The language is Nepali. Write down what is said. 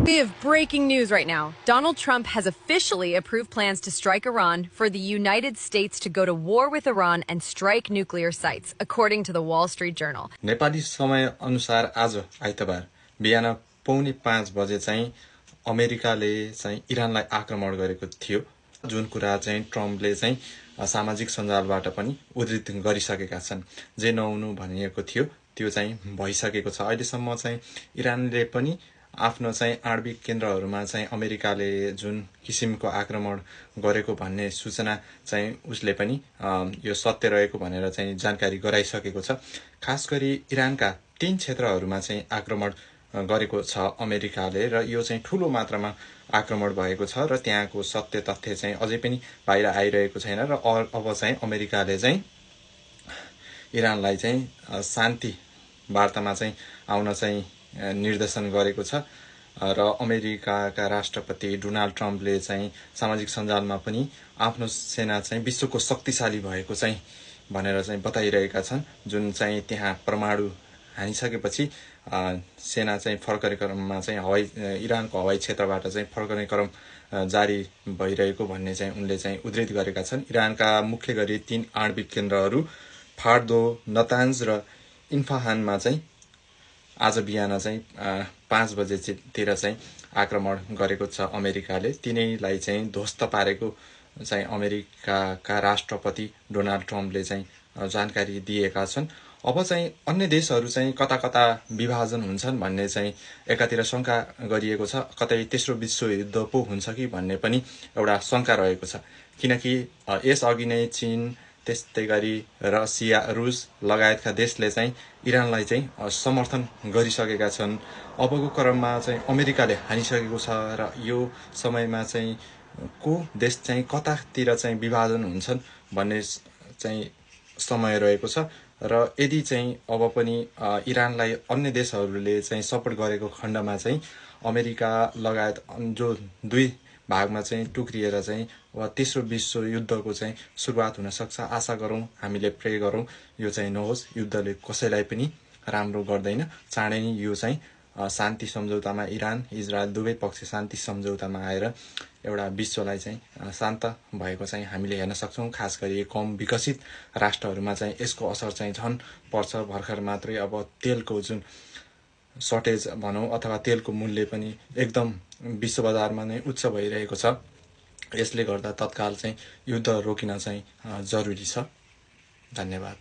We have breaking news right now. Donald Trump has officially approved plans to strike Iran for the United States to go to war with Iran and strike nuclear sites, according to the Wall Street Journal. Nepali समय अनुसार आज आइतबार बिहान 4:45 बजे चाहिँ अमेरिकाले चाहिँ इरानलाई आक्रमण गरेको थियो, जुन कुरा चाहिँ ट्रम्पले चाहिँ सामाजिक सञ्जालबाट पनि उद्धृत गरिसकेका छन्। जे नहुनु भनिएको थियो त्यो चाहिँ भइसकेको छ। अहिलेसम्म चाहिँ इरानले पनि आफ्नो चाहिँ आणविक केन्द्रहरूमा चाहिँ अमेरिकाले जुन किसिमको आक्रमण गरेको भन्ने सूचना चाहिँ उसले पनि यो सत्य रहेको भनेर चाहिँ जानकारी गराइसकेको छ। खास गरी इरानका 3 क्षेत्रहरूमा चाहिँ आक्रमण गरेको छ अमेरिकाले र यो चाहिँ ठूलो मात्रामा आक्रमण भएको छ र त्यहाँको सत्य तथ्य चाहिँ अझै पनि बाहिर आइरहेको छैन र अब चाहिँ अमेरिकाले चाहिँ इरानलाई चाहिँ शान्ति वार्तामा चाहिँ आउन चाहिँ निर्देशन गरेको छ र अमेरिकाका राष्ट्रपति डोनाल्ड ट्रम्पले चाहिँ सामाजिक सञ्जालमा पनि आफ्नो सेना चाहिँ विश्वको शक्तिशाली भएको चाहिँ भनेर चाहिँ बताइरहेका छन्। जुन चाहिँ त्यहाँ परमाणु हानिसकेपछि सेना चाहिँ फर्कने क्रममा चाहिँ इरानको हवाई क्षेत्रबाट चाहिँ फर्कने क्रम जारी भइरहेको भन्ने चाहिँ उनले चाहिँ उद्धृत गरेका छन्। इरानका मुख्य गरी 3 आणविक केन्द्रहरू फार्दो, नतान्ज र इन्फाहानमा चाहिँ आज बिहान चाहिँ 5 बजेतिर चाहिँ आक्रमण गरेको छ अमेरिकाले। तिनैलाई चाहिँ ध्वस्त पारेको चाहिँ अमेरिकाका राष्ट्रपति डोनाल्ड ट्रम्पले चाहिँ जानकारी दिएका छन्। अब चाहिँ अन्य देशहरू चाहिँ कता कता विभाजन हुन्छन् भन्ने चाहिँ एकातिर शंका गरिएको छ, कतै तेस्रो विश्वयुद्ध पो हुन्छ कि भन्ने पनि एउटा शंका रहेको छ। किनकि यसअघि नै चीन, त्यस्तै गरी रसिया, रुस लगायतका देशले चाहिँ इरानलाई चाहिँ समर्थन गरिसकेका छन्। अबको क्रममा चाहिँ अमेरिकाले हानिसकेको छ र यो समयमा चाहिँ को देश चाहिँ कतातिर चाहिँ विभाजन हुन्छन् भन्ने चाहिँ समय रहेको छ र यदि चाहिँ अब पनि इरानलाई अन्य देशहरूले चाहिँ सपोर्ट गरेको खण्डमा चाहिँ अमेरिका लगायत जो 2 भागमा चाहिँ टुक्रिएर चाहिँ वा तेस्रो विश्वयुद्धको चाहिँ सुरुवात हुन सक्छ। आशा गरौँ, हामीले प्रे गरौँ यो चाहिँ नहोस्। युद्धले कसैलाई पनि राम्रो गर्दैन। चाँडै नै यो चाहिँ शान्ति सम्झौतामा इरान इजरायल दुवै पक्ष शान्ति सम्झौतामा आएर एउटा विश्वलाई चाहिँ शान्त भएको चाहिँ हामीले हेर्न सक्छौँ। खास गरी कम विकसित राष्ट्रहरूमा चाहिँ यसको असर चाहिँ झन पर्छ। भर्खर मात्रै अब तेलको जुन सर्टेज भनौँ अथवा तेलको मूल्य पनि एकदम विश्व बजारमा नै उच्च भइरहेको छ। यसले गर्दा तत्काल चाहिँ युद्ध रोकिन चाहिँ जरुरी छ। धन्यवाद।